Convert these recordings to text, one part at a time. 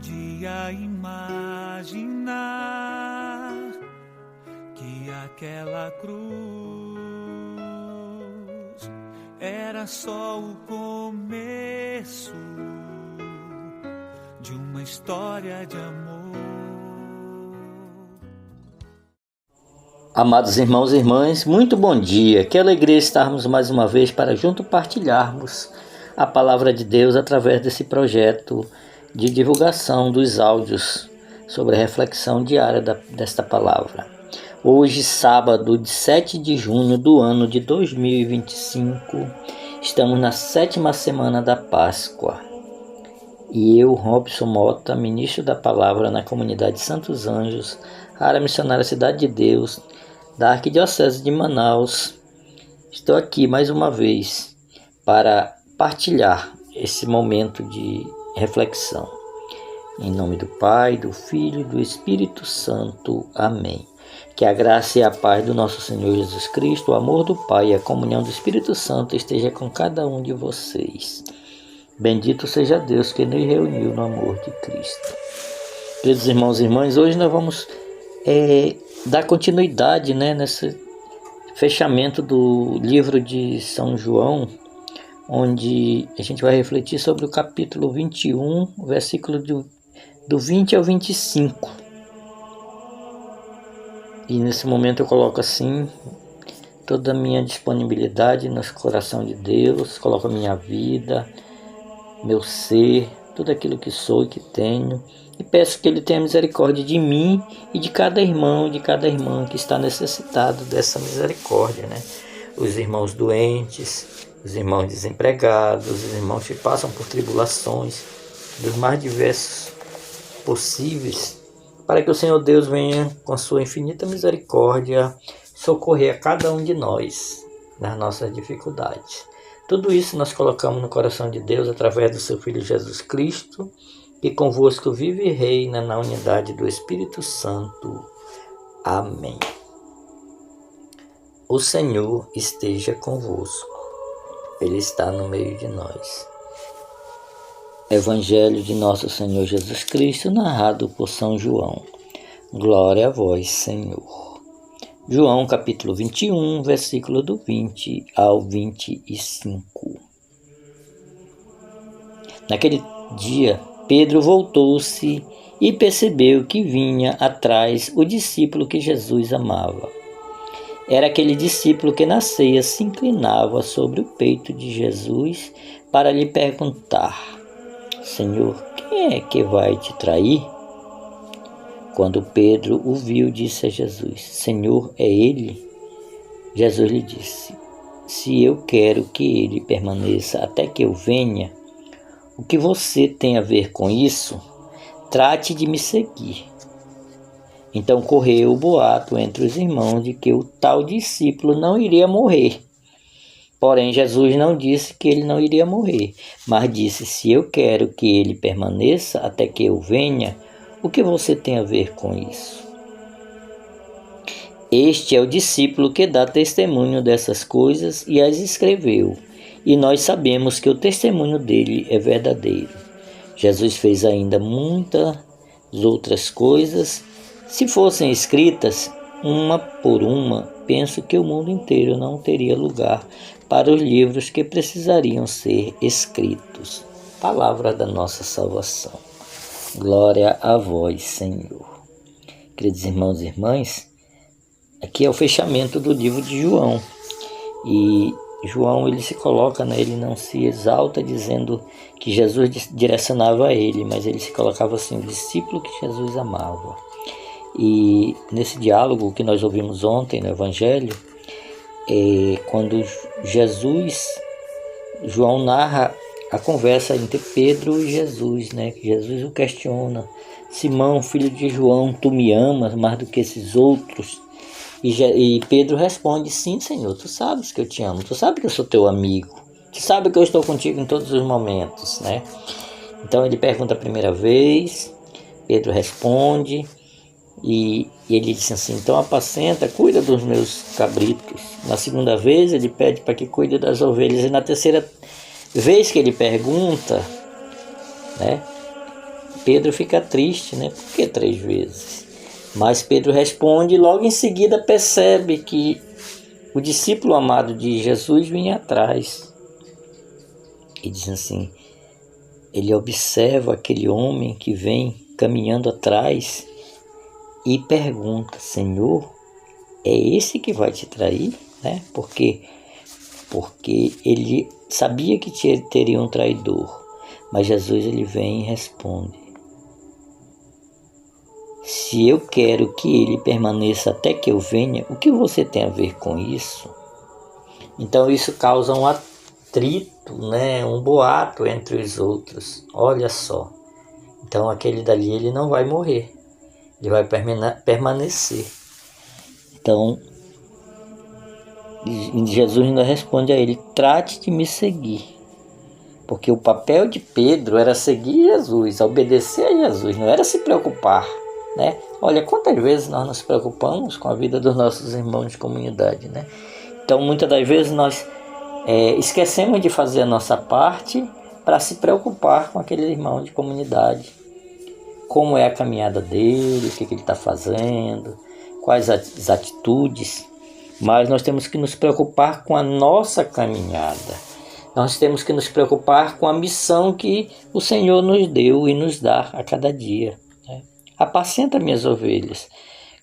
podia imaginar que aquela cruz era só o começo de uma história de amor. Amados irmãos e irmãs, muito bom dia. Que alegria estarmos mais uma vez para junto partilharmos a palavra de Deus através desse projeto de divulgação dos áudios sobre a reflexão diária desta palavra. Hoje, sábado, 7 de junho do ano de 2025, estamos na 7ª semana da Páscoa. E eu, Robson Mota, ministro da palavra na comunidade Santos Anjos, área missionária Cidade de Deus, da Arquidiocese de Manaus, estou aqui mais uma vez para partilhar esse momento de reflexão. Em nome do Pai, do Filho e do Espírito Santo. Amém. Que a graça e a paz do nosso Senhor Jesus Cristo, o amor do Pai e a comunhão do Espírito Santo esteja com cada um de vocês. Bendito seja Deus que nos reuniu no amor de Cristo. Queridos irmãos e irmãs, hoje nós vamos dar continuidade nesse fechamento do livro de São João, onde a gente vai refletir sobre o capítulo 21, versículo do 20 ao 25. E nesse momento eu coloco assim toda a minha disponibilidade no coração de Deus, coloco a minha vida, meu ser, tudo aquilo que sou e que tenho, e peço que Ele tenha misericórdia de mim e de cada irmão e de cada irmã que está necessitado dessa misericórdia, Os irmãos doentes, os irmãos desempregados, os irmãos que passam por tribulações, dos mais diversos possíveis, para que o Senhor Deus venha com sua infinita misericórdia socorrer a cada um de nós nas nossas dificuldades. Tudo isso nós colocamos no coração de Deus através do seu Filho Jesus Cristo, que convosco vive e reina na unidade do Espírito Santo. Amém. O Senhor esteja convosco. Ele está no meio de nós. Evangelho de nosso Senhor Jesus Cristo, narrado por São João. Glória a vós, Senhor. João capítulo 21, versículo do 20 ao 25. Naquele dia, Pedro voltou-se e percebeu que vinha atrás o discípulo que Jesus amava. Era aquele discípulo que na ceia se inclinava sobre o peito de Jesus para lhe perguntar: Senhor, quem é que vai te trair? Quando Pedro o viu, disse a Jesus: Senhor, é ele? Jesus lhe disse: se eu quero que ele permaneça até que eu venha, o que você tem a ver com isso? Trate de me seguir. Então correu o boato entre os irmãos de que o tal discípulo não iria morrer. Porém, Jesus não disse que ele não iria morrer, mas disse: se eu quero que ele permaneça até que eu venha, o que você tem a ver com isso? Este é o discípulo que dá testemunho dessas coisas e as escreveu, e nós sabemos que o testemunho dele é verdadeiro. Jesus fez ainda muitas outras coisas. Se fossem escritas, uma por uma, penso que o mundo inteiro não teria lugar para os livros que precisariam ser escritos. Palavra da nossa salvação. Glória a vós, Senhor. Queridos irmãos e irmãs, aqui é o fechamento do livro de João. E João, ele se coloca, ele não se exalta dizendo que Jesus direcionava a ele, mas ele se colocava assim, o discípulo que Jesus amava. E nesse diálogo que nós ouvimos ontem no Evangelho, quando João narra a conversa entre Pedro e Jesus, que Jesus o questiona: Simão, filho de João, tu me amas mais do que esses outros? E Pedro responde: sim, Senhor, tu sabes que eu te amo, tu sabes que eu sou teu amigo, tu sabes que eu estou contigo em todos os momentos, Então ele pergunta a primeira vez, Pedro responde, e ele diz assim: então apacenta, cuida dos meus cabritos. Na segunda vez ele pede para que cuide das ovelhas, e na terceira vez que ele pergunta, Pedro fica triste, né? Por que 3 vezes? Mas Pedro responde e logo em seguida percebe que o discípulo amado de Jesus vinha atrás. E diz assim, ele observa aquele homem que vem caminhando atrás e pergunta, Senhor, é esse que vai te trair? Né? Porque ele sabia que teria um traidor. Mas Jesus ele vem e responde, se eu quero que ele permaneça até que eu venha, o que você tem a ver com isso? Então isso causa um atrito, né? Um boato entre os outros. Olha só. Então aquele dali ele não vai morrer. Ele vai permanecer. Então Jesus ainda responde a ele, trate de me seguir. Porque o papel de Pedro era seguir Jesus, obedecer a Jesus, não era se preocupar. Né? Olha, quantas vezes nós nos preocupamos com a vida dos nossos irmãos de comunidade, né? Então, muitas das vezes nós esquecemos de fazer a nossa parte para se preocupar com aquele irmão de comunidade. Como é a caminhada dele, o que ele está fazendo, quais as atitudes. Mas nós temos que nos preocupar com a nossa caminhada. Nós temos que nos preocupar com a missão que o Senhor nos deu e nos dá a cada dia. Apacenta minhas ovelhas.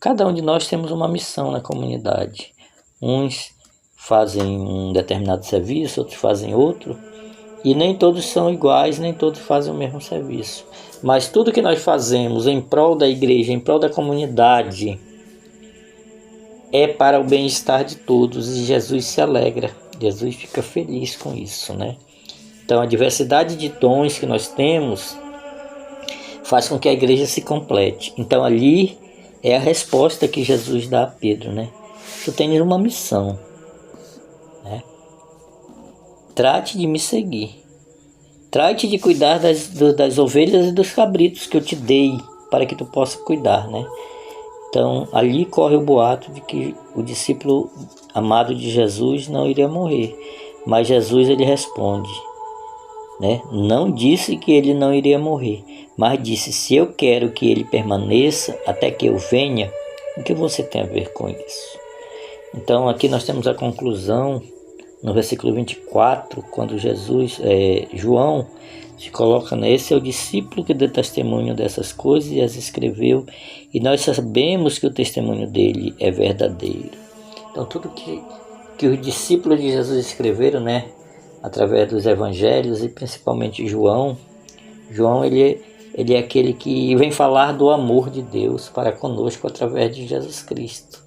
Cada um de nós temos uma missão na comunidade. Uns fazem um determinado serviço, outros fazem outro. E nem todos são iguais, nem todos fazem o mesmo serviço. Mas tudo que nós fazemos em prol da igreja, em prol da comunidade, é para o bem-estar de todos. E Jesus se alegra. Jesus fica feliz com isso, né? Então a diversidade de dons que nós temos faz com que a igreja se complete. Então ali é a resposta que Jesus dá a Pedro, né? Tu tens uma missão, né? Trate de me seguir. Trate de cuidar das ovelhas e dos cabritos que eu te dei para que tu possa cuidar, né? Então ali corre o boato de que o discípulo amado de Jesus não iria morrer. Mas Jesus ele responde, né? Não disse que ele não iria morrer, mas disse, se eu quero que ele permaneça até que eu venha, o que você tem a ver com isso? Então aqui nós temos a conclusão no versículo 24, quando João se coloca, né? Esse é o discípulo que deu testemunho dessas coisas e as escreveu, e nós sabemos que o testemunho dele é verdadeiro. Então tudo que os discípulos de Jesus escreveram, né? Através dos evangelhos e principalmente João ele é aquele que vem falar do amor de Deus para conosco através de Jesus Cristo.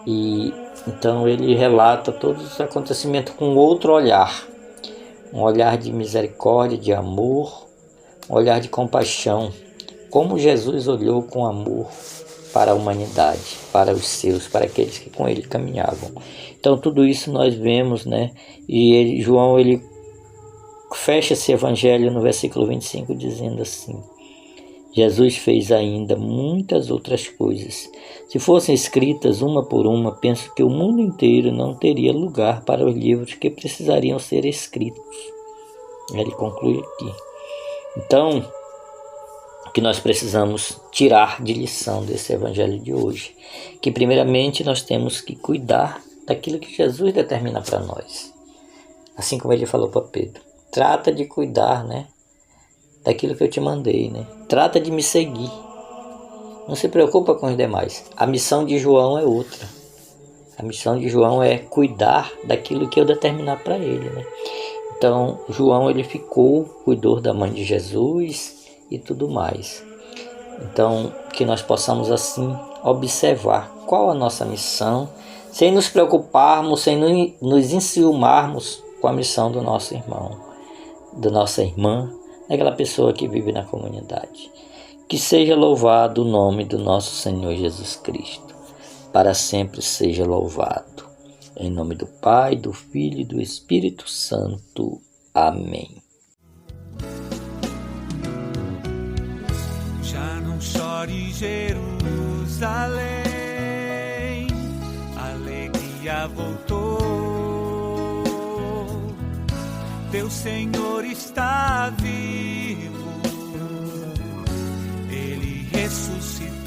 E então ele relata todos os acontecimentos com outro olhar, um olhar de misericórdia, de amor, um olhar de compaixão, como Jesus olhou com amor para a humanidade, para os seus, para aqueles que com ele caminhavam. Então tudo isso nós vemos, né? E João ele fecha esse evangelho no versículo 25 dizendo assim, Jesus fez ainda muitas outras coisas. Se fossem escritas uma por uma, penso que o mundo inteiro não teria lugar para os livros que precisariam ser escritos. Ele conclui aqui. Então, o que nós precisamos tirar de lição desse evangelho de hoje? Que primeiramente nós temos que cuidar daquilo que Jesus determina para nós. Assim como ele falou para Pedro. Trata de cuidar, né? Daquilo que eu te mandei, né? Trata de me seguir. Não se preocupa com os demais. A missão de João é outra. A missão de João é cuidar daquilo que eu determinar para ele, né? Então, João ele cuidou da mãe de Jesus e tudo mais. Então, que nós possamos assim observar qual a nossa missão, sem nos preocuparmos, sem nos enciumarmos com a missão do nosso irmão, da nossa irmã, daquela pessoa que vive na comunidade. Que seja louvado o nome do nosso Senhor Jesus Cristo. Para sempre seja louvado. Em nome do Pai, do Filho e do Espírito Santo. Amém. Já não chore, Jerusalém, a alegria voltou. Teu Senhor está vivo, ressuscitou.